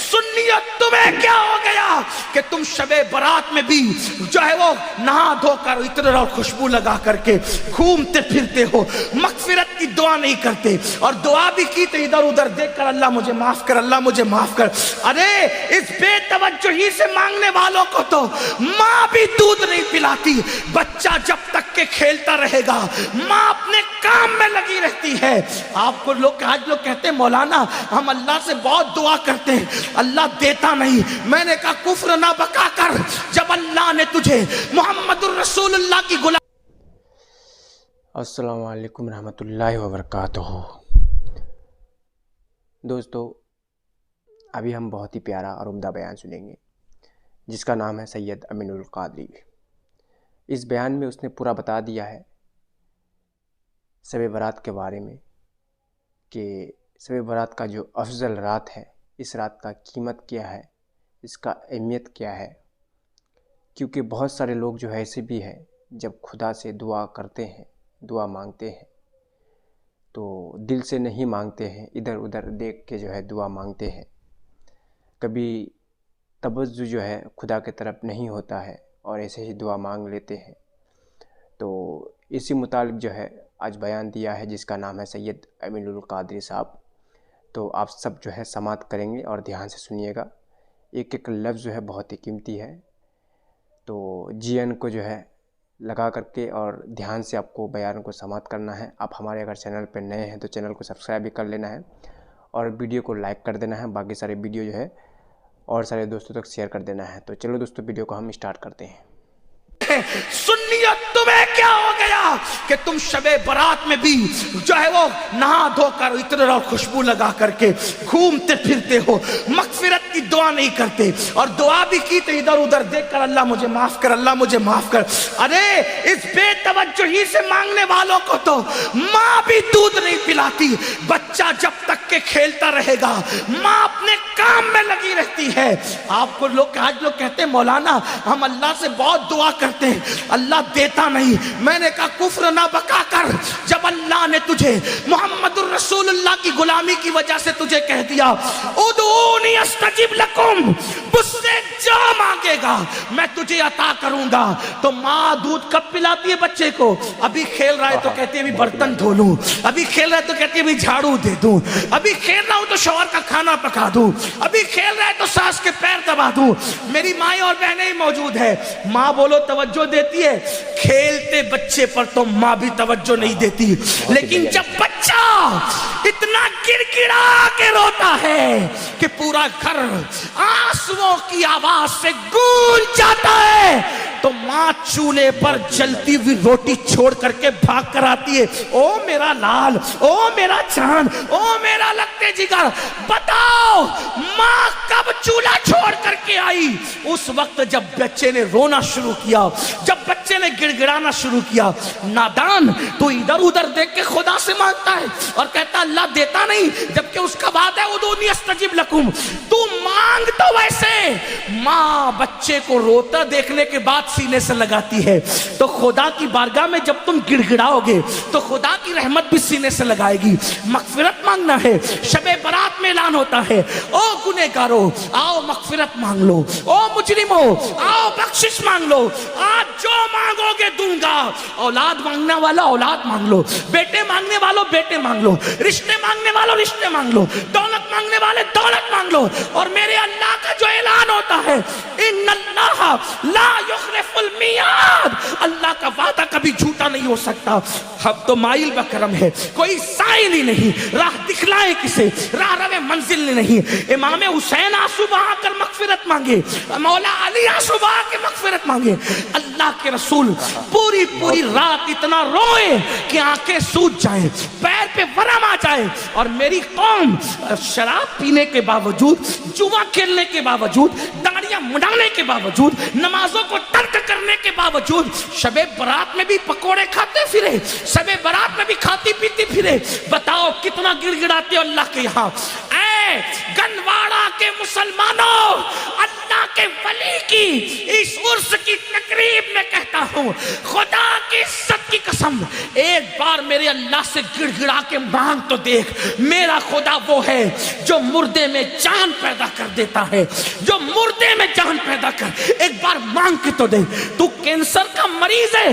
सुन्नियत तुम्हें क्या हो गया कि तुम शबे बारात में भी जो है वो नहा धोकर इत्र और खुशबू लगा करके घूमते फिरते हो, मगफिरत की दुआ नहीं करते, और दुआ भी की तो इधर उधर देख कर अल्लाह मुझे माफ कर, अल्लाह मुझे माफ कर। अरे इस बेतवज्जोही से मांगने वालों को तो माँ भी दूध नहीं पिलाती। बच्चा जब तक के खेलता रहेगा, माँ अपने काम में लगी रहती है। आपको लोग आज लोग कहते हैं मौलाना हम अल्लाह से बहुत दुआ करते हैं, अल्लाह देता नहीं। मैंने कहा कुफ्र ना बका कर, जब अल्लाह ने तुझे मोहम्मदुर रसूलुल्लाह की गुलाम। अस्सलामु अलैकुम रहमतुल्लाहि व बरकातुहू। दोस्तों, अभी हम बहुत ही प्यारा और उम्दा बयान सुनेंगे जिसका नाम है सैयद अमीनुल कादरी। इस बयान में उसने पूरा बता दिया है शब बारात के बारे में कि शब बारात का जो अफजल रात है, इस रात का कीमत क्या है, इसका अहमियत क्या है। क्योंकि बहुत सारे लोग जो है ऐसे भी हैं जब खुदा से दुआ करते हैं, दुआ मांगते हैं तो दिल से नहीं मांगते हैं, इधर उधर देख के जो है दुआ मांगते हैं। कभी तवज्जो जो है खुदा की तरफ नहीं होता है और ऐसे ही दुआ मांग लेते हैं। तो इसी मुतालिक जो है आज बयान दिया है जिसका नाम है सैयद अमीनुल कादरी साहब। तो आप सब जो है समात करेंगे और ध्यान से सुनिएगा। एक एक लफ्ज़ जो है बहुत ही कीमती है, तो जीएन को जो है लगा करके और ध्यान से आपको बयान को समात करना है। आप हमारे अगर चैनल पर नए हैं तो चैनल को सब्सक्राइब भी कर लेना है और वीडियो को लाइक कर देना है। बाकी सारे वीडियो जो है और सारे दोस्तों तक शेयर कर देना है। तो चलो दोस्तों, वीडियो को हम स्टार्ट करते हैं। सुन्नियत तुम्हें क्या हो गया कि तुम शबे बारात में भी जो है वो नहा धोकर इत्र और खुशबू लगा करके घूमते फिरते हो, मगफिरत की दुआ नहीं करते, और दुआ भी की तो इधर उधर देख कर अल्लाह मुझे माफ कर, अल्लाह मुझे माफ कर। अरे इस बेतवज्जोही से मांगने वालों को तो माँ भी दूध नहीं पिलाती। बच्चा जब तक के खेलता रहेगा, माँ अपने काम में लगी रहती है। आपको लोग आज लोग कहते हैं मौलाना हम अल्लाह से बहुत दुआ करते हैं, अल्लाह देता नहीं। मैंने कहा कुफ्र ना बका कर, जब अल्लाह ने तुझे मोहम्मदुर रसूलुल्लाह की गुलामी की वजह से तुझे कह दिया उदूनी अस्तजिब लकुम, मुझसे जो मांगेगा मैं तुझे अता करूंगा। तो माँ दूध कब पिलाती है बच्चे को? अभी खेल रहा है तो कहती है अभी बर्तन धो लूं, अभी खेल रहा है तो कहती है अभी झाड़ू दे दूं, अभी खेल रहा हूं तो शौहर का खाना पका दूं, अभी खेल रहा है तो सास के पैर दबा दूं। मेरी माँ और बहनें ही मौजूद है। माँ बोलो तवज्जो देती है, खेलते बच्चे पर तो माँ भी तवज्जो नहीं देती। लेकिन जब बच्चा इतना गिड़गिड़ा के रोता है कि पूरा घर आंसुओं की आवाज से गूंज जाता है, तो माँ चूल्हे पर जलती हुई रोटी छोड़ करके भाग कर आती है। ओ मेरा लाल, ओ मेरा चांद, ओ मेरा लगते जिगर, बताओ माँ कब चूल्हा छोड़ करके आई? उस वक्त जब बच्चे ने रोना शुरू किया, जब बच्चे ने गिड़गिड़ाना शुरू किया। नादान, तू इधर उधर देख के खुदा से मांगता है और कहता अल्लाह देता नहीं, जबकि उसका बात है उदूनी अस्तजिब लकुम। तू मांग तो वैसे। माँ बच्चे को रोता देखने के बाद सीने से लगाती है, तो खुदा की बारगाह में जब तुम गिड़गिड़ाओगे तो खुदा की रहमत भी सीने से लगाएगी। मगफिरत मांगना है, शबे बारात में ऐलान होता है, ओ गुनहगारो आओ मगफिरत मांग लो, ओ मुजरिमो आओ बख्शिश मांग लो, आज जो मांगोगे दूंगा। औलाद मांगने वाला औलाद मांग लो, बेटे मांगने वालों बेटे मांग लो, रिश्ते मांगने वालों रिश्ते मांग लो, दौलत मांगने वाले दौलत मांग लो। और मेरे अल्लाह का जो ऐलान होता है, इन्नल्लाह ला युखलिफुल मियाद, अल्लाह का वादा कभी झूठा नहीं हो सकता। हम तो माइल बकरम है, कोई साइल ही नहीं, राह दिखलाए किसे, राह रवे मंजिल नहीं। इमाम हुसैन आंसू बहा कर मगफिरत मांगे, मौला अली आंसू बहा के मगफिरत मांगे। अल्लाह के रसूल पूरी पूरी रात इतना रोए कि आंखें सूज जाएं, पैर पे वरम आ जाए। और मेरी कौम शराब पीने के बावजूद, जुआ खेलने के बावजूद, दाढ़ियां मुंडाने के बावजूद, नमाजों को तर्क करने के बावजूद शबे बारात में भी पकोड़े खाते फिरे, शबे बारात में भी खाती पीती फिरे। बताओ कितना गिड़गिड़ाते हो अल्लाह के यहाँ। ऐ गनवाड़ा के मुसलमानों, अल्लाह کے ولی کی اس عرس کی تقریب میں کہتا ہوں، خدا کی عزت کی قسم ایک بار میرے اللہ سے گڑ گڑا کے مانگ تو دیکھ. میرا خدا وہ ہے جو مردے میں جان پیدا کر دیتا ہے، جو مردے میں جان پیدا کر. ایک بار مانگ کے تو دے. تو کینسر کا مریض ہے،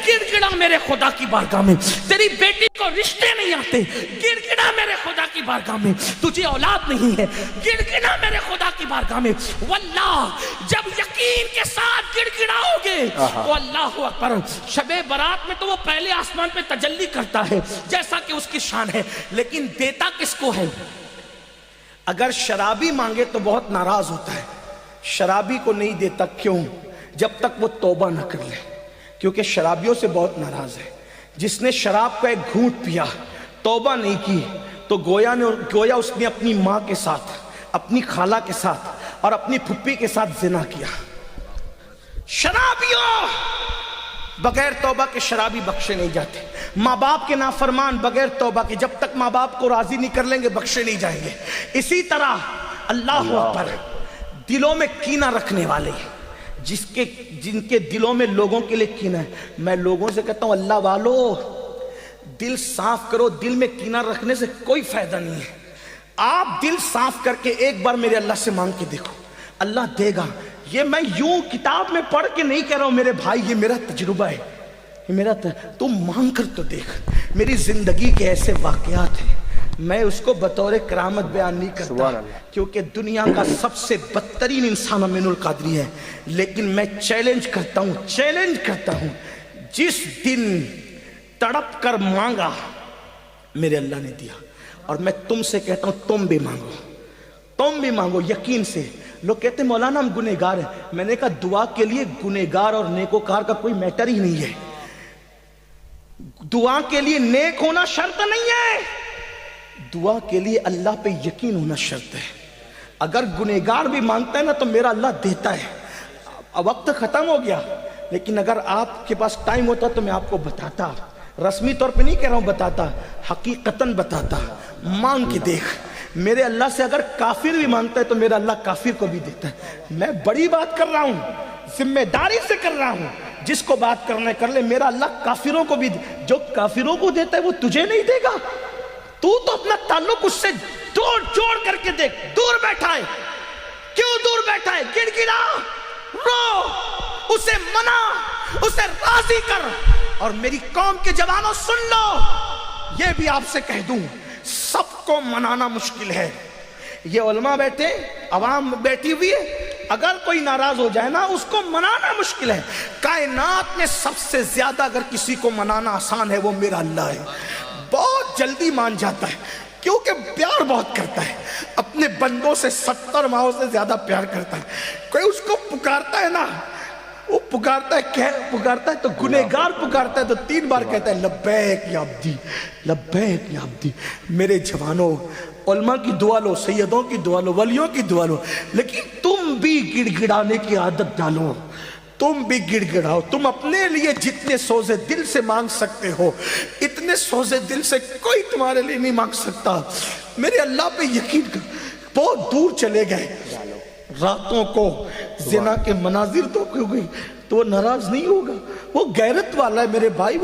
گڑ گڑا میرے خدا کی بارگاہ میں. تیری بیٹی کو رشتے نہیں آتے، گڑ گڑا میرے خدا کی بارگاہ میں. تجھے اولاد نہیں ہے، گڑ گڑا میرے خدا کی بارگاہ میں. واللہ جب یقین کے ساتھ گڑ گڑاؤ گے تو اللہ اکبر، شب برات میں تو وہ پہلے آسمان پہ تجلی کرتا ہے جیسا کہ اس کی شان ہے، لیکن دیتا کس کو ہے؟ اگر شرابی مانگے تو بہت ناراض ہوتا ہے، شرابی کو نہیں دیتا. کیوں؟ جب تک وہ توبہ نہ کر لے، کیونکہ شرابیوں سے بہت ناراض ہے. جس نے شراب کا ایک گھونٹ پیا، توبہ نہیں کی، تو گویا اس نے اپنی ماں کے ساتھ، اپنی خالہ کے ساتھ اور اپنی پھپھی کے ساتھ زنا کیا. شرابیوں بغیر توبہ کے شرابی بخشے نہیں جاتے. ماں باپ کے نافرمان بغیر توبہ کے جب تک ماں باپ کو راضی نہیں کر لیں گے بخشے نہیں جائیں گے. اسی طرح اللہ اکبر، دلوں میں کینہ رکھنے والے، جن کے دلوں میں لوگوں کے لیے کینہ ہے. میں لوگوں سے کہتا ہوں اللہ والو دل صاف کرو، دل میں کینہ رکھنے سے کوئی فائدہ نہیں ہے. آپ دل صاف کر کے ایک بار میرے اللہ سے مانگ کے دیکھو، اللہ دے گا. یہ میں یوں کتاب میں پڑھ کے نہیں کہہ رہا ہوں میرے بھائی، یہ میرا تجربہ ہے، یہ میرا تم مانگ کر تو دیکھ. میری زندگی کے ایسے واقعات ہیں، میں اس کو بطور کرامت بیان نہیں کرتا کیونکہ دنیا کا سب سے بدترین انسان امین القادری ہے. لیکن میں چیلنج کرتا ہوں جس دن تڑپ کر مانگا میرے اللہ نے دیا. اور میں تم سے کہتا ہوں تم بھی مانگو یقین سے. لوگ کہتے ہیں مولانا ہم گنہگار ہیں. میں نے کہا دعا کے لیے گنہگار اور نیکوکار کا کوئی میٹر ہی نہیں ہے. دعا کے لیے نیک ہونا شرط نہیں ہے، دعا کے لیے اللہ پہ یقین ہونا شرط ہے. اگر گنہگار بھی مانگتا ہے نا تو میرا اللہ دیتا ہے. وقت ختم ہو گیا، لیکن اگر آپ کے پاس ٹائم ہوتا تو میں آپ کو بتاتا. رسمی طور پہ نہیں کہہ رہا ہوں، بتاتا، حقیقتاً بتاتا. مانگ کے دیکھ. میرے اللہ سے اگر کافر بھی مانگتا ہے تو میرا اللہ کافر کو بھی دیتا ہے. میں بڑی بات کر رہا ہوں، ذمہ داری سے کر رہا ہوں. جس کو بات کرنا ہے کر لے. میرا اللہ کافروں کو بھی، جو کافروں کو دیتا ہے وہ تجھے نہیں دے گا. تو اپنا تعلق اس سے جوڑ کر کے دیکھ. دور بیٹھا ہے، کیوں دور بیٹھا ہے؟ گڑ گڑا، رو، اسے منا، اسے راضی کر. اور میری قوم کے جوانوں سن لو، یہ بھی آپ سے کہہ دوں، سب کو منانا مشکل ہے. یہ علماء بیٹھے، عوام بیٹھی ہوئی ہے، اگر کوئی ناراض ہو جائے نا اس کو منانا مشکل ہے. کائنات میں سب سے زیادہ اگر کسی کو منانا آسان ہے وہ میرا اللہ ہے. بہت جلدی مان جاتا ہے کیونکہ پیار بہت کرتا ہے. اپنے بندوں سے 70 ماہوں سے زیادہ پیار کرتا ہے. کوئی اس کو پکارتا ہے نا، وہ پکارتا ہے تو گنہگار پکارتا ہے تو 3 بار کہتا ہے لبیک یا عبدی، لبیک یا عبدی. میرے جوانوں، علماء کی دعا لو، سیدوں کی دعا لو، ولیوں کی دعا لو، لیکن تم بھی گڑ گڑانے کی عادت ڈالو. تم بھی گڑ گڑاؤ. تم اپنے لیے جتنے سوزے دل سے مانگ سکتے ہو اتنے سوزے دل سے کوئی تمہارے لیے نہیں مانگ سکتا. میرے اللہ پہ یقین کر. بہت دور چلے گئے، راتوں کو زنا کے مناظر تو ہو گئی تو وہ ناراض نہیں ہوگا. وہ غیرت والا ہے میرے بھائی.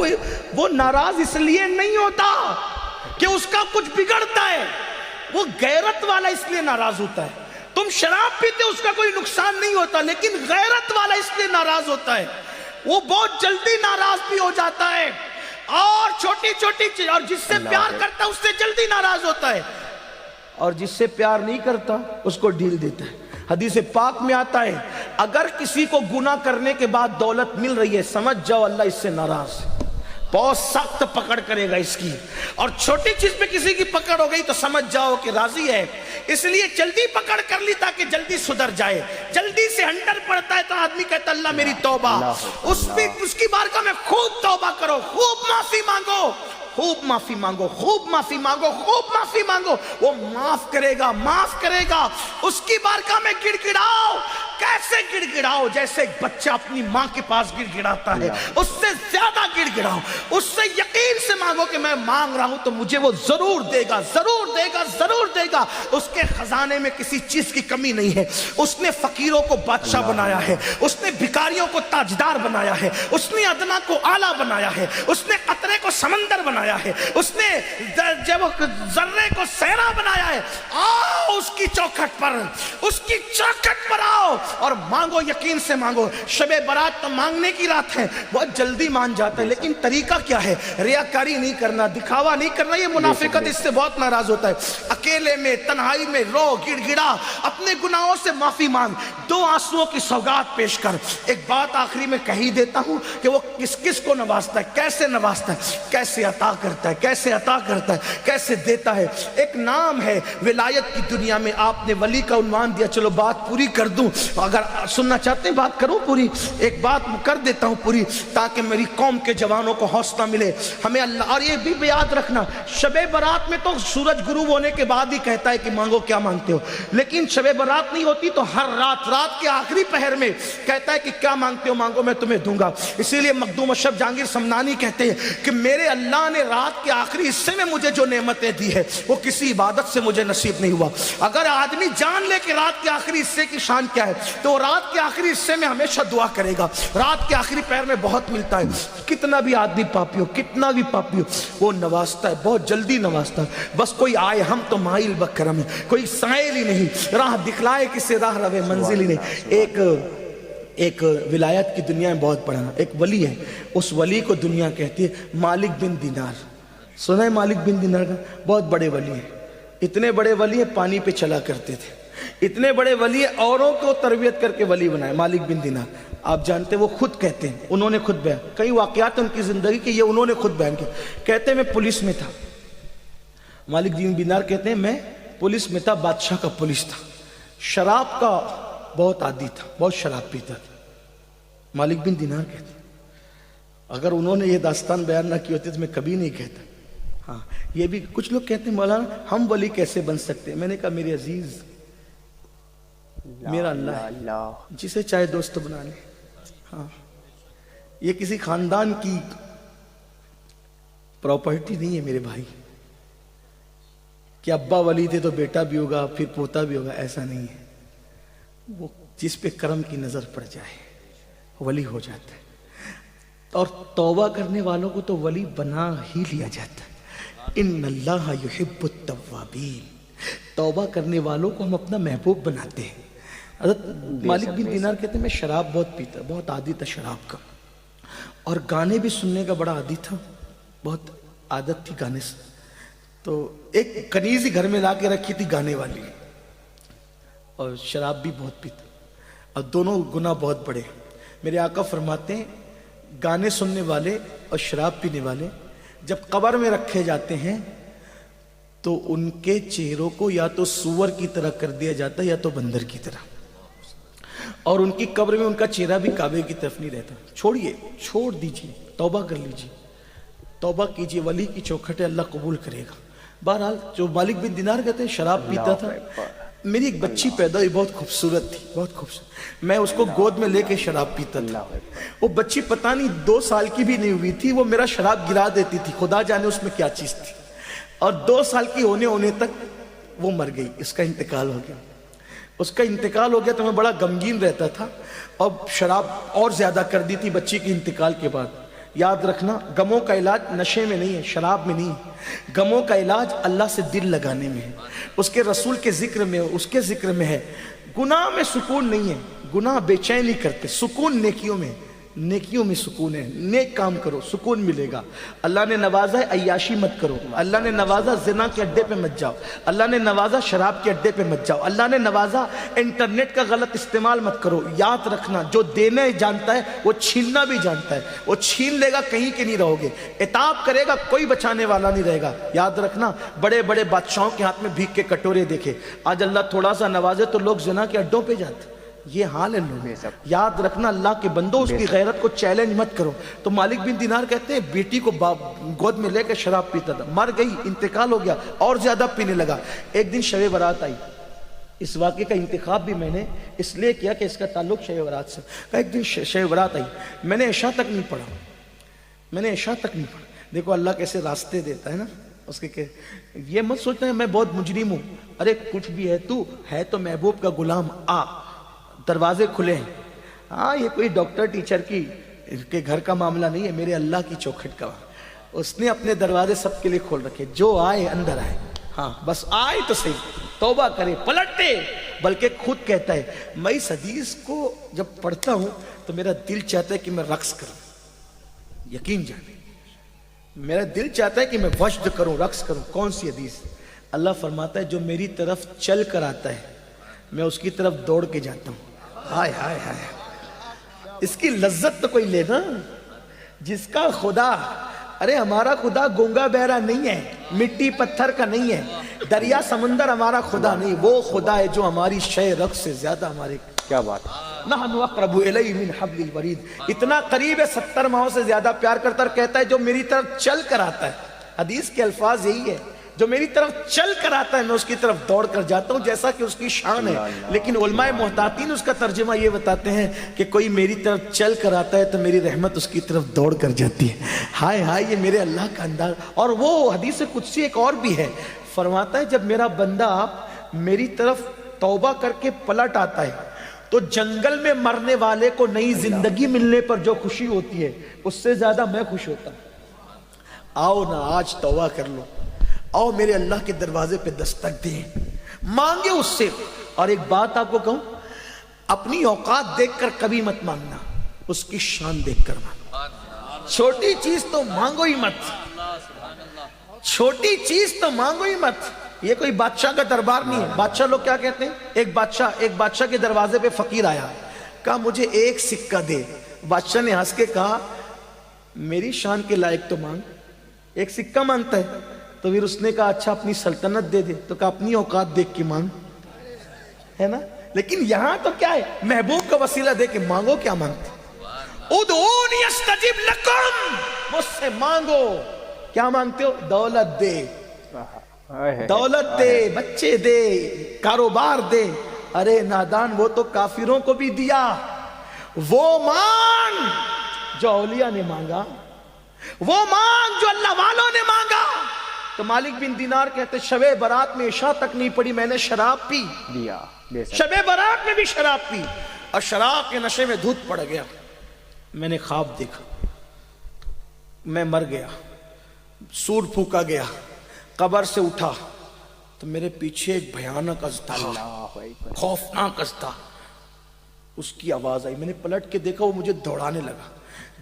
وہ ناراض اس لیے نہیں ہوتا کہ اس کا کچھ بگڑتا ہے، وہ غیرت والا اس لیے ناراض ہوتا ہے. تم شراب پیتے اس کا کوئی نقصان نہیں ہوتا، لیکن غیرت والا اس لیے ناراض ہوتا ہے. وہ بہت جلدی ناراض بھی ہو جاتا ہے، اور چھوٹی چھوٹی چیز، اور جس سے پیار کرتا ہے اس سے جلدی ناراض ہوتا ہے، اور جس سے پیار نہیں کرتا اس کو ڈھیل دیتا ہے. حدیث پاک میں آتا ہے اگر کسی کو گناہ کرنے کے بعد دولت مل رہی ہے سمجھ جاؤ اللہ اس سے ناراض ہے، بہت سخت پکڑ کرے گا اس کی. اور چھوٹی چیز پہ کسی کی پکڑ ہو گئی تو سمجھ جاؤ کہ راضی ہے، اس لیے جلدی پکڑ کر لی تاکہ جلدی سدھر جائے. جلدی سے ہنٹر پڑتا ہے تو آدمی کہتا اللہ میری توبہ. اس کی بارگاہ میں خوب توبہ کرو، خوب معافی مانگو، خوب معافی مانگو، خوب معافی مانگو، خوب معافی مانگو. وہ معاف کرے گا، معاف کرے گا. اس کی بارگاہ میں گڑ گڑاؤ، कैसे गिड़गिड़ाओ जैसे एक बच्चा अपनी माँ के पास गिड़गिड़ाता है, उससे ज्यादा गिड़गिड़ाओ, उससे यकीन से मांगो कि मैं मांग रहा हूं तो मुझे वो जरूर देगा, जरूर देगा, जरूर देगा। उसके खजाने में किसी चीज की कमी नहीं है। उसने फकीरों को बादशाह बनाया है, उसने भिखारियों को ताजदार बनाया है, उसने अदना को आला बनाया है, उसने कतरे को समंदर बनाया है, उसने जर्रे को सेना बनाया है। आओ उसकी चौखट पर, उसकी चौखट पर आओ और मांगो, यकीन से मांगो। शबे बारात तो मांगने की रात है, बहुत जल्दी मान जाता है, लेकिन तरीका क्या है? रियाकारी नहीं करना, दिखावा नहीं करना। ये मुनाफिकत, इससे बहुत नाराज होता है। अकेले में तन्हाई में रो, गिड़गिड़ा, अपने गुनाहों से माफी मांग, 2 आंसुओं की सौगात पेश कर। एक बात आखिरी में कही देता हूं कि वो किस किस को नवाजता है, कैसे नवाजता है, कैसे अता करता है, कैसे अता करता है, कैसे देता है। एक नाम है विलायत की दुनिया में। आपने वली का उन्वान दिया, चलो बात पूरी कर दूं। अगर सुनना चाहते हैं बात करूं पूरी, एक बात कर देता हूं पूरी, ताकि मेरी कौम के जवानों को हौसला मिले। हमें अल्लाह, और ये भी याद रखना, शबे बारात में तो सूरज गुरूब होने के बाद ही कहता है कि मांगो क्या मांगते हो, लेकिन शबे बारात नहीं होती तो हर रात, रात के आखिरी पहर में कहता है कि क्या मांगते हो मांगो, मैं तुम्हें दूंगा। इसीलिए मखदूम अशरफ जहांगीर समनानी कहते हैं कि मेरे अल्लाह ने रात के आखिरी हिस्से में मुझे जो नेमतें दी है वो किसी इबादत से मुझे नसीब नहीं हुआ। अगर आदमी जान ले कि रात के आखिरी हिस्से की शान क्या है, तो रात के आखिरी हिस्से में हमेशा दुआ करेगा। रात के आखिरी पैर में बहुत मिलता है। कितना भी आदमी पापी हो, कितना भी पापी हो, वो नवाजता है, बहुत जल्दी नवाजता है। बस कोई आए, हम तो माइल बकरम है, कोई साइल ही नहीं, राह दिखलाए किसे राह रवे मंजिल ही नहीं। एक विलायत की दुनिया में बहुत बड़ा एक वली है, उस वली को दुनिया कहती है मालिक बिन दिनार। सुना है मालिक बिन दिनार का? बहुत बड़े वली है, इतने बड़े वली है पानी पे चला करते थे, इतने बड़े वली है औरों को तरबियत करके वली बनाए। मालिक बिन दिनार आप जानते, वो खुद कहते हैं, उन्होंने खुद बयान, कई वाकयात उनकी जिंदगी के, ये उन्होंने खुद बयान किया। कहते हैं मैं पुलिस में था, मालिक बिन दिनार कहते हैं मैं पुलिस में था, बादशाह का पुलिस था, शराब का बहुत आदी था, बहुत शराब पीता था। मालिक बिन दिनार कहते, अगर उन्होंने ये दास्तान बयान ना की होती तो मैं कभी नहीं कहता। हाँ, ये भी कुछ लोग कहते हैं मौलाना हम वली कैसे बन सकते हैं। मैंने कहा मेरे अजीज, मेरा अल्लाह जिसे चाहे दोस्त बना ले। हाँ, ये किसी खानदान की प्रॉपर्टी नहीं है मेरे भाई कि अब्बा वली थे तो बेटा भी होगा फिर पोता भी होगा, ऐसा नहीं है। वो जिस पे करम की नजर पड़ जाए वली हो जाता है, और तौबा करने वालों को तो वली बना ही लिया जाता है। इन्नल्लाह युहिब्बुत तव्वाबीन, तौबा करने वालों को हम अपना महबूब बनाते हैं। हज़रत मालिक बिन दिनार कहते हैं मैं शराब बहुत पीता, बहुत आदी था शराब का, और गाने भी सुनने का बड़ा आदी था, बहुत आदत थी गाने से। तो एक कनीज़ ही घर में ला के रखी थी गाने वाली, और शराब भी बहुत पीता, और दोनों गुनाह बहुत बड़े। मेरे आका फरमाते हैं गाने सुनने वाले और शराब पीने वाले जब कब्र में रखे जाते हैं तो उनके चेहरों को या तो सूअर की तरह कर दिया जाता है या तो बंदर की तरह, और उनकी कब्र में उनका चेहरा भी काबे की तरफ नहीं रहता। छोड़िए, छोड़ दीजिए, तौबा कर लीजिए, तौबा कीजिए, वली की चौखट है, अल्लाह कबूल करेगा। बहरहाल जो मालिक बिन दिनार कहते हैं शराब पीता था, मेरी एक बच्ची पैदा हुई, बहुत खूबसूरत थी, बहुत खूबसूरत। मैं उसको गोद में लेके शराब पीता था। वो बच्ची पता नहीं 2 साल की भी नहीं हुई थी, वो मेरा शराब गिरा देती थी, खुदा जाने उसमें क्या चीज़ थी। और 2 साल की होने तक वो मर गई, इसका इंतकाल हो गया। उसका इंतकाल हो गया तो मैं बड़ा गमगीन रहता था, और शराब और ज़्यादा कर दी थी बच्ची के इंतकाल के बाद। याद रखना, गमों का इलाज नशे में नहीं है, शराब में नहीं है। गमों का इलाज अल्लाह से दिल लगाने में है, उसके रसूल के जिक्र में, उसके जिक्र में है। गुनाह में सुकून नहीं है, गुनाह बेचैन नहीं करते, सुकून नेकियों में, नेकियों में सुकून है। नेक काम करो, सुकून मिलेगा। अल्लाह ने नवाजा है, अय्याशी मत करो। अल्लाह ने नवाजा जिना के अड्डे पे मत जाओ, अल्लाह ने नवाजा शराब के अड्डे पे मत जाओ, अल्लाह ने नवाजा इंटरनेट का गलत इस्तेमाल मत करो। याद रखना, जो देने जानता है वो छीनना भी जानता है, वो छीन लेगा कहीं के नहीं रहोगे, इताब करेगा कोई बचाने वाला नहीं रहेगा। याद रखना, बड़े बड़े बादशाहों के हाथ में भीख के कटोरे देखे, आज अल्लाह थोड़ा सा नवाजे तो लोग जिना के अड्डों पे जाते। ये हाल है लोगों में सब। याद रखना, अल्लाह के बंदो, उसकी गैरत को चैलेंज मत करो। तो मालिक बिन दिनार कहते हैं बेटी को गोद में लेकर शराब पीता था, मर गई, इंतकाल हो गया, और ज्यादा पीने लगा। एक दिन शबे बारात आई, اس واقعے کا انتخاب بھی میں نے اس لیے کیا کہ اس کا تعلق شب برات سے. کہ ایک دن شب برات آئی, میں نے عشاء تک نہیں پڑھا. دیکھو اللہ کیسے راستے دیتا ہے نا اس کے کہ یہ مت سوچنا ہے میں بہت مجرم ہوں. ارے کچھ بھی ہے, تو ہے تو محبوب کا غلام, آ دروازے کھلے ہیں. ہاں یہ کوئی ڈاکٹر ٹیچر کے گھر کا معاملہ نہیں ہے, میرے اللہ کی چوکھٹ کا. اس نے اپنے دروازے سب کے لیے کھول رکھے, جو آئے اندر آئے. ہاں بس آئے تو صحیح, توبہ کرے, پلٹے. بلکہ خود کہتا ہے میں اس حدیث کو جب پڑھتا ہوں تو میرا دل چاہتا ہے کہ میں رقص کروں. یقین جانے میرا دل چاہتا ہے کہ میں وجد کروں, رقص کروں. کون سی حدیث؟ اللہ فرماتا ہے جو میری طرف چل کر آتا ہے میں اس کی طرف دوڑ کے جاتا ہوں. ہائے ہائے ہائے, اس کی لذت تو کوئی لینا. جس کا خدا, ارے ہمارا خدا گونگا بہرا نہیں ہے, مٹی پتھر کا نہیں ہے, دریا سمندر ہمارا خدا نہیں. وہ خدا ہے جو ہماری شے رقص سے زیادہ ہمارے, کیا بات ہے, نحن اقرب الیہ من حبل الورید, اتنا قریب ہے 70 ماہوں سے زیادہ پیار کرتا. اور کہتا ہے جو میری طرف چل کر آتا ہے, حدیث کے الفاظ یہی ہے, جو میری طرف چل کر آتا ہے میں اس کی طرف دوڑ کر جاتا ہوں, جیسا کہ اس کی شان ہے. لیکن علماء محتاطین اس کا ترجمہ یہ بتاتے ہیں کہ کوئی میری طرف چل کر آتا ہے تو میری رحمت اس کی طرف دوڑ کر جاتی ہے. ہائے ہائے, یہ میرے اللہ کا انداز. اور وہ حدیث قدسی ایک اور بھی ہے, فرماتا ہے جب میرا بندہ میری طرف توبہ کر کے پلٹ آتا ہے تو جنگل میں مرنے والے کو نئی زندگی ملنے پر جو خوشی ہوتی ہے اس سے زیادہ میں خوش ہوتا ہوں. آؤ نا آج توبہ کر لو, آؤ میرے اللہ کے دروازے پہ دستک دیں, مانگے اس سے. اور ایک بات آپ کو کہوں, اپنی اوقات دیکھ کر کبھی مت مانگنا, اس کی شان دیکھ کر مانگنا. چھوٹی چیز تو مانگو ہی مت, چھوٹی چیز تو مانگو ہی مت. یہ کوئی بادشاہ کا دربار نہیں ہے. بادشاہ لوگ کیا کہتے ہیں, ایک بادشاہ کے دروازے پہ فقیر آیا, کہا مجھے ایک سکہ دے. بادشاہ نے ہنس کے کہا میری شان کے لائق تو مانگ. ایک سکہ مانگتا ہے؟ تو پھر اس نے کہا اچھا اپنی سلطنت دے دے. تو کہا اپنی اوقات دیکھ کے مانگ, ہے نا. لیکن یہاں تو کیا ہے, محبوب کا وسیلہ دے کے مانگو. کیا مانگتے, ادعونی استجب لکم, مجھ سے مانگو. کیا مانگتے ہو؟ دولت دے, دولت دے, بچے دے, کاروبار دے. ارے نادان, وہ تو کافروں کو بھی دیا. وہ مانگ جو اولیاء نے مانگا, وہ مانگ جو اللہ والوں نے مانگا. تو مالک بن دینار کہتے شب برات میں عشاء تک نہیں پڑی, میں نے شراب پی دیا. شب برات میں بھی شراب پی, اور شراب کے نشے میں دھوت پڑ گیا. میں نے خواب دیکھا, میں مر گیا, سور پھونکا گیا, قبر سے اٹھا تو میرے پیچھے ایک بھیانک اژدھا, خوفناک اژدھا, اس کی آواز آئی. میں نے پلٹ کے دیکھا, وہ مجھے دوڑانے لگا.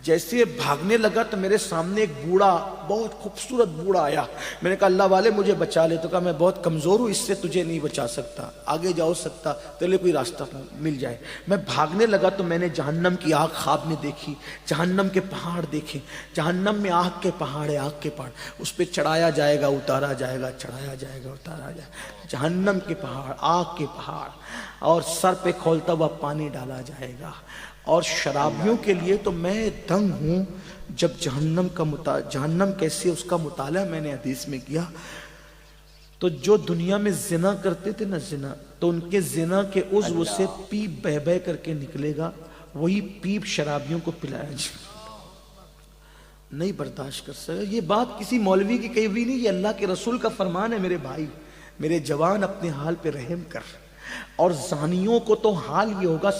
جیسے بھاگنے لگا تو میرے سامنے ایک بوڑھا, بہت خوبصورت بوڑھا آیا. میں نے کہا اللہ والے مجھے بچا لے. تو کہا میں بہت کمزور ہوں, اس سے تجھے نہیں بچا سکتا, آگے جاؤ سکتا تیرے کوئی راستہ مل جائے. میں بھاگنے لگا تو میں نے جہنم کی آگ خواب میں دیکھی, جہنم کے پہاڑ دیکھے. جہنم میں آگ کے پہاڑ ہے, آگ کے پہاڑ, اس پہ چڑھایا جائے گا, اتارا جائے گا, چڑھایا جائے گا, اتارا جائے گا. جہنم کے پہاڑ, آگ کے پہاڑ, اور سر پہ کھولتا ہوا پانی ڈالا جائے گا. اور شرابیوں کے لیے تو میں دنگ ہوں. جب جہنم کیسے, اس کا مطالعہ میں نے حدیث میں کیا, تو جو دنیا میں زنا کرتے تھے نا, زنا, تو ان کے زنا کے عضو سے پیپ بہ بہ کر کے نکلے گا, وہی پیپ شرابیوں کو پلایا جائے. نہیں برداشت کر سکا. یہ بات کسی مولوی کی کہی ہوئی نہیں, یہ اللہ کے رسول کا فرمان ہے. میرے بھائی, میرے جوان, اپنے حال پہ رحم کر. اور زانیوں کو تو حال یہ ہوگا,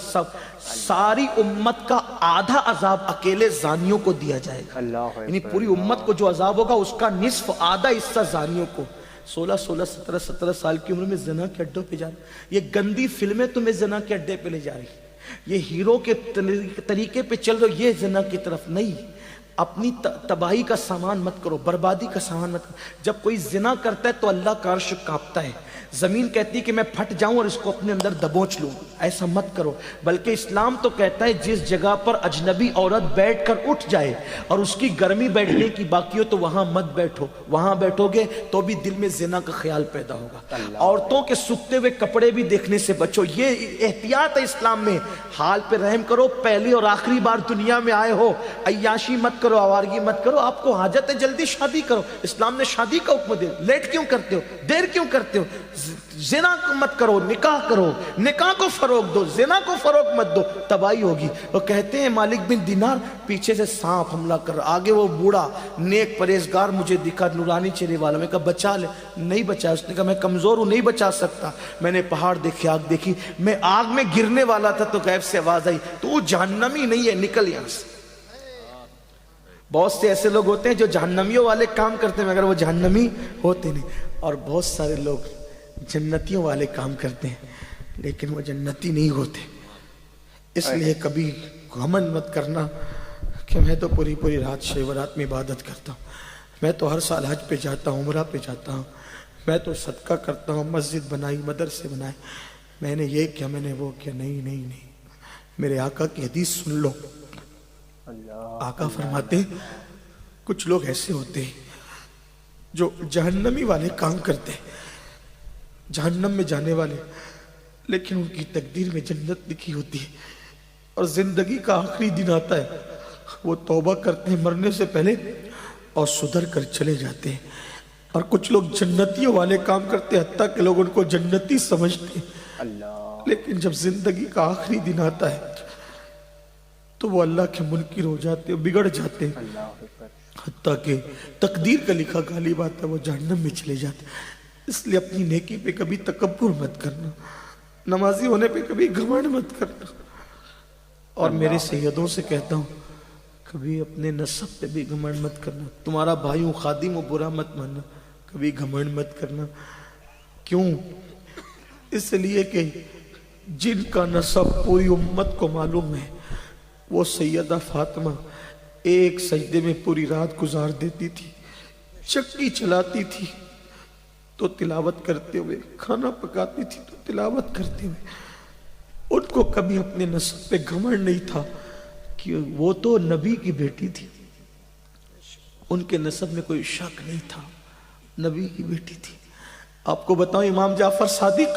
ساری امت کا آدھا عذاب اکیلے زانیوں کو دیا جائے گا. یعنی پوری امت کو جو عذاب ہوگا اس کا نصف, آدھا حصہ زانیوں کو. 16 17 سال کی عمر میں زنا کے اڈوں پہ جا رہے. یہ گندی فلمیں تمہیں زنا کے اڈے پہ لے جا رہی, یہ ہیرو کے طریقے پہ چل رہے, یہ زنا کی طرف نہیں. اپنی تباہی کا سامان مت کرو, بربادی کا سامان مت کرو. جب کوئی زنا کرتا ہے تو اللہ کا عرش کانپتا ہے, زمین کہتی ہے کہ میں پھٹ جاؤں اور اس کو اپنے اندر دبوچ لوں. ایسا مت کرو. بلکہ اسلام تو کہتا ہے جس جگہ پر اجنبی عورت بیٹھ کر اٹھ جائے اور اس کی گرمی بیٹھنے کی باقی ہو تو وہاں مت بیٹھو. وہاں بیٹھو گے تو بھی دل میں زنا کا خیال پیدا ہوگا. عورتوں کے سکتے ہوئے کپڑے بھی دیکھنے سے بچو, یہ احتیاط ہے اسلام میں. حال پہ رحم کرو. پہلی اور آخری بار دنیا میں آئے ہو, عیاشی مت کرو, آوارگی مت کرو. آپ کو حاجت ہے جلدی شادی کرو, اسلام نے شادی کا حکم دیا. لیٹ کیوں کرتے ہو, دیر کیوں کرتے ہو؟ जिना को मत करो, निकाह करो, निकाह को फरोग दो, जिना को फरोग मत दो, तबाही होगी। वो कहते हैं मालिक बिन दिनार, पीछे से सांप हमला कर, आगे वो बूढ़ा नेक परहेजगार मुझे दिखा, नूरानी चेहरे वाला। मैं कहा बचा ले, नहीं बचा। उसने कहा मैं कमजोर हूं, नहीं बचा सकता। मैंने पहाड़ देखे, आग देखी, मैं आग में गिरने वाला था तो गैब से आवाज आई, तू जहन्नमी नहीं है, निकल यहां से। बहुत से ऐसे लोग होते हैं जो जहन्नमियों वाले काम करते हैं मगर वो जहन्नमी होते नहीं, और बहुत सारे लोग जन्नतियों वाले काम करते हैं लेकिन वो जन्नती नहीं होते। इसलिए कभी घमंड मत करना कि मैं तो पूरी पूरी रात शब रात में इबादत करता हूँ, मैं तो हर साल हज पे जाता हूँ, उमरा पे जाता हूँ, मैं तो सदका करता हूँ, मस्जिद बनाई, मदरसे बनाए, मैंने ये किया, मैंने वो किया। नहीं नहीं नहीं, मेरे आका की हदीस सुन लो। आका फरमाते कुछ लोग ऐसे होते हैं जो जहन्नमी वाले काम करते हैं, जहन्नम में जाने वाले, लेकिन उनकी तकदीर में जन्नत लिखी होती है और जिंदगी का आखिरी दिन आता है, वो तौबा करते हैं मरने से पहले और सुधर कर चले जाते हैं। और कुछ लोग जन्नतियों वाले काम करते हैं, हत्ता के लोग उनको जन्नती समझते हैं, लेकिन जब जिंदगी का आखिरी दिन आता है तो वो अल्लाह के मुनकिर हो जाते हैं, बिगड़ जाते हैं, हत्ता के तकदीर का लिखा गालिब आता है, वो जहन्नम में चले जाते हैं। इसलिए अपनी नेकी पे कभी तकब्बुर मत करना, नमाजी होने पे कभी घमंड मत करना। और मेरे सैयदों से कहता हूँ कभी अपने नसब पे भी घमंड मत करना। तुम्हारा भाई हूँ, खादिम हो, बुरा मत मानना, कभी घमंड मत करना। क्यों? इसलिए कि जिनका नसब पूरी उम्मत को मालूम है, वो सैयदा फातिमा एक सजदे में पूरी रात गुजार देती थी, चक्की चलाती थी तो तिलावत करते हुए, खाना पकाती थी तो तिलावत करते हुए। उनको कभी अपने नस्ब पे घमंड नहीं था कि वो तो नबी की बेटी थी, उनके नस्ब में कोई शक नहीं था, नबी की बेटी थी। आपको बताऊं, इमाम जाफर सादिक,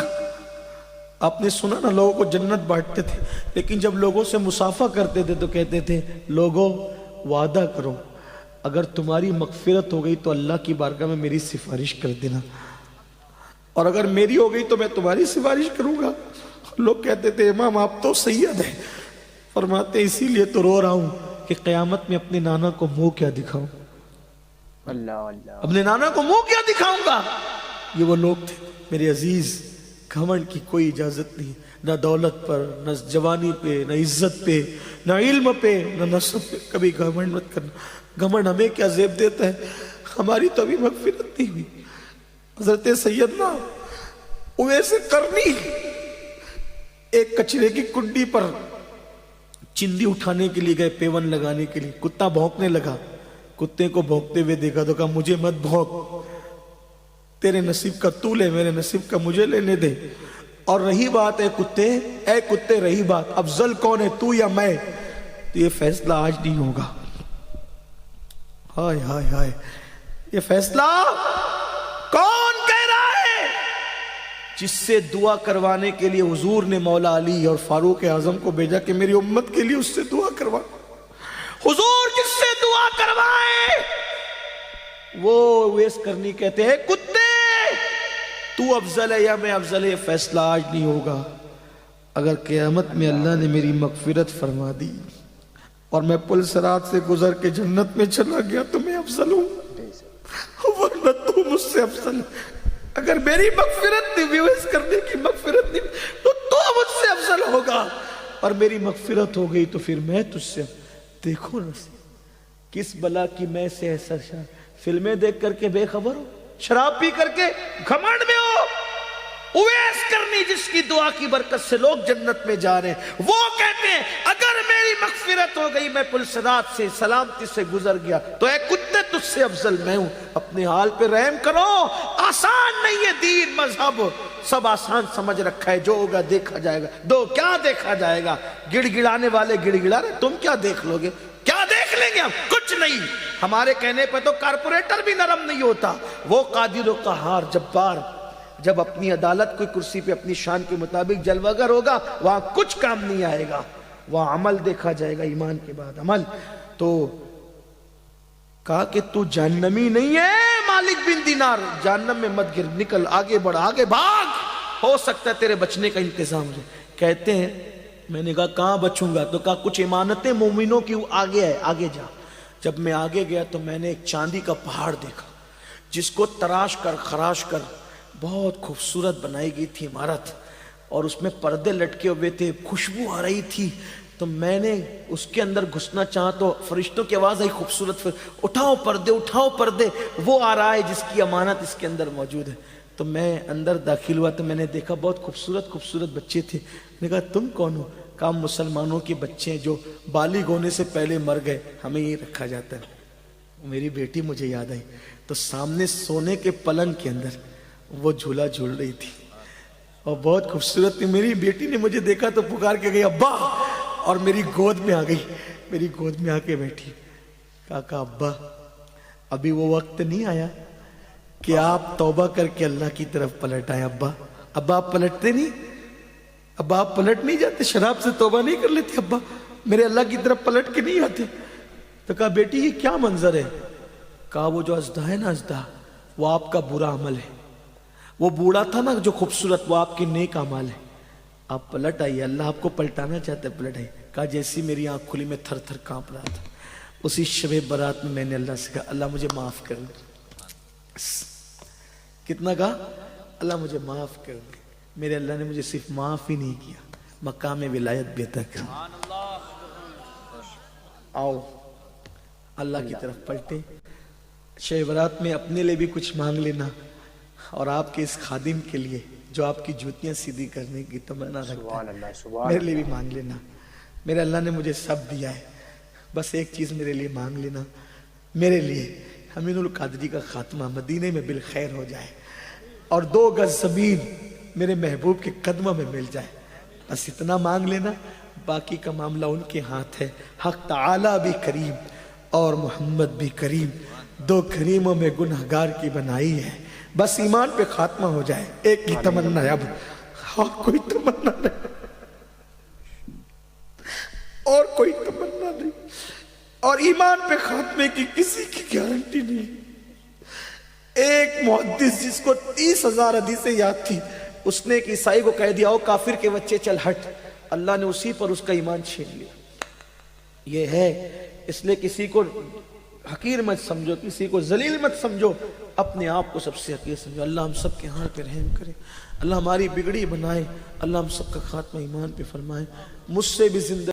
आपने सुना ना, लोगों को जन्नत बांटते थे, लेकिन जब लोगों से मुसाफा करते थे तो कहते थे लोगों वादा करो अगर तुम्हारी मगफिरत हो गई तो अल्लाह की बारगाह में मेरी सिफारिश कर देना, और अगर मेरी हो गई तो मैं तुम्हारी सिफारिश करूंगा। लोग कहते थे इमाम आप तो सैयद है। फरमाते इसीलिए तो रो रहा हूं कि क़यामत में अपने नाना को मुंह क्या दिखाऊं, अल्लाह अल्लाह, अपने नाना को मुंह क्या दिखाऊंगा। ये वो लोग थे मेरे अजीज, घमंड की कोई इजाजत नहीं, न दौलत पर, न जवानी पे, न इज्जत पे, न इल्म पे, न नस्ब पे। कभी घमंड मत करना। घमंड हमें क्या जेब देता है, हमारी तो अभी मगफिरत नहीं हुई। हजरत सैयदना उवैस करनी एक कचरे की कुंडी पर चिंदी उठाने के लिए गए, पेवन लगाने के लिए। कुत्ता भौंकने लगा, कुत्ते को भौंकते हुए देखा तो कहा मुझे मत भौंक, तेरे नसीब का तू ले, मेरे नसीब का मुझे लेने दे। और रही बात है कुत्ते, ऐ कुत्ते रही बात, अफजल कौन है तू या मैं, तो ये फैसला आज नहीं होगा। हाय हाय हाय, ये फैसला कौन कह रहा है? जिससे दुआ करवाने के लिए हुजूर ने मौला अली और फारूक आजम को भेजा कि मेरी उम्मत के लिए उससे दुआ करवा। हुजूर जिससे दुआ करवाए वो वेस करनी कहते हैं कुत्ते तू अफजल है या मैं अफजल है, ये फैसला आज नहीं होगा। अगर क़यामत में अल्लाह ने मेरी मगफिरत फरमा दी और मैं पुल सरात से गुजर के जन्नत में चला गया तो मैं अफजल हूं, वरना तू मुझसे अफजल है। अगर मेरी मगफिरत नहीं, विवेश करने की मगफिरत नहीं, तो तू मुझसे अफजल होगा, और मेरी मगफिरत हो गई तो फिर मैं तुझसे। देखो ना किस बला की मैं से ऐसा शान, फिल्में देख करके बेखबर हो, शराब पी करके घमंड में हो। उवैस करनी जिसकी दुआ की बरकत से लोग जन्नत में जा रहे हैं, वो कहते हैं अगर मेरी मगफिरत हो गई, मैं पुलसरात से सलामती से गुजर गया, तो ऐ कुत्ते तुझसे अफजल मैं हूं। अपने हाल पे रहम करो। आसान नहीं है दीन मजहब, सब आसान समझ रखा है, जो होगा देखा जाएगा। दो क्या देखा जाएगा, गिड़गिड़ाने वाले गिड़गिड़ा रहे, तुम क्या देख लोगे, क्या देख लेंगे हम, कुछ नहीं। हमारे कहने पे तो कारपोरेटर भी नरम नहीं होता। वो कादिर व कहार जब्बार जब अपनी अदालत की कुर्सी पे अपनी शान के मुताबिक जलवागर होगा, वहां कुछ काम नहीं आएगा, वहां अमल देखा जाएगा, ईमान के बाद अमल। तो कहा कि तू जहन्नमी नहीं है, मालूम मालिक बिन दीनार, जहन्नम में मत गिर, निकल, आगे बढ़, आगे भाग, हो सकता है तेरे बचने का इंतजाम हो। कहते हैं मैंने कहा कहाँ बचूंगा, तो कहा कुछ इमानतें मोमिनों की आगे है, आगे जा। जब मैं आगे गया तो मैंने एक चांदी का पहाड़ देखा, जिसको तराश कर खराश कर बहुत खूबसूरत बनाई गई थी इमारत, और उसमें पर्दे लटके हुए थे, खुशबू आ रही थी। तो मैंने उसके अंदर घुसना चाहा तो फरिश्तों की आवाज आई खूबसूरत, फिर उठाओ पर्दे, उठाओ पर्दे, वो आ रहा है जिसकी अमानत इसके अंदर मौजूद है। तो मैं अंदर दाखिल हुआ तो मैंने देखा बहुत खूबसूरत खूबसूरत बच्चे थे। मैंने कहा तुम कौन हो? कहा मुसलमानों के बच्चे हैं जो बालिग होने से पहले मर गए, हमें ये रखा जाता है। मेरी बेटी मुझे याद आई, तो सामने सोने के पलंग के अंदर वो झूला झूल रही थी और बहुत खूबसूरत थी। मेरी बेटी ने मुझे देखा तो पुकार के गई अब्बा, और मेरी गोद में आ गई, मेरी गोद में आके बैठी। कहा अब्बा अभी वो वक्त नहीं आया कि आप तौबा करके अल्लाह की तरफ पलट आए। अब्बा आप पलटते नहीं? अब्बा आप पलट नहीं जाते? शराब से तौबा नहीं कर लेते अब्बा? मेरे अल्लाह की तरफ पलट के नहीं आते? तो कहा बेटी ये क्या मंजर है? कहा वो जो अजदा है ना, अजदा वो आपका बुरा अमल है, वो बूढ़ा था ना जो खूबसूरत, वो आपके नेक अमाल है। आप पलट आइए, अल्लाह आपको पलटाना चाहता है, पलट आइए। कहा जैसी मेरी आंख खुली मैं थर थर कांप रहा था। उसी शबे बारात में मैंने अल्लाह से कहा अल्लाह मुझे माफ कर दे। कितना कहा? अल्लाह मुझे माफ कर दे। मेरे अल्लाह ने मुझे सिर्फ माफ ही नहीं किया, मकाम विलायत भी अता कर। आओ अल्लाह की तरफ पलटे। शब बारात में अपने लिए भी कुछ मांग लेना, और आपके इस खादिम के लिए जो आपकी जूतियां सीधी करने की तमन्ना रखता है, मेरे लिए भी मांग लेना। मेरे अल्लाह ने मुझे सब दिया है, बस एक चीज मेरे लिए मांग लेना, मेरे लिए अमीनुल कादरी का खात्मा मदीने में बिल खैर हो जाए और 2 गज जमीन मेरे महबूब के कदमों में मिल जाए। बस इतना मांग लेना, बाकी का मामला उनके हाथ है। हक ताला भी करीम और मोहम्मद भी करीम, 2 करीमों में गुनहगार की बनाई है। बस ईमान पे खात्मा हो जाए, एक ही तमन्ना है अब, और कोई तमन्ना नहीं, और कोई तमन्ना नहीं। और ईमान पे खात्मे की किसी की गारंटी नहीं। एक मुहद्दिस जिसको 30,000 हदीसें याद थी, उसने एक ईसाई को कह दिया ओ काफिर के बच्चे चल हट, अल्लाह ने उसी पर उसका ईमान छीन लिया। ये है, इसलिए किसी को हकीर मत समझो, किसी को जलील मत समझो, अपने आप को सबसे हकीर समझो। अल्लाह हम सब के हाल पे रहम करे, अल्लाह हमारी बिगड़ी बनाए, अल्लाह हम सबका खात्मा ईमान पे फरमाए। मुझसे भी जिंदगी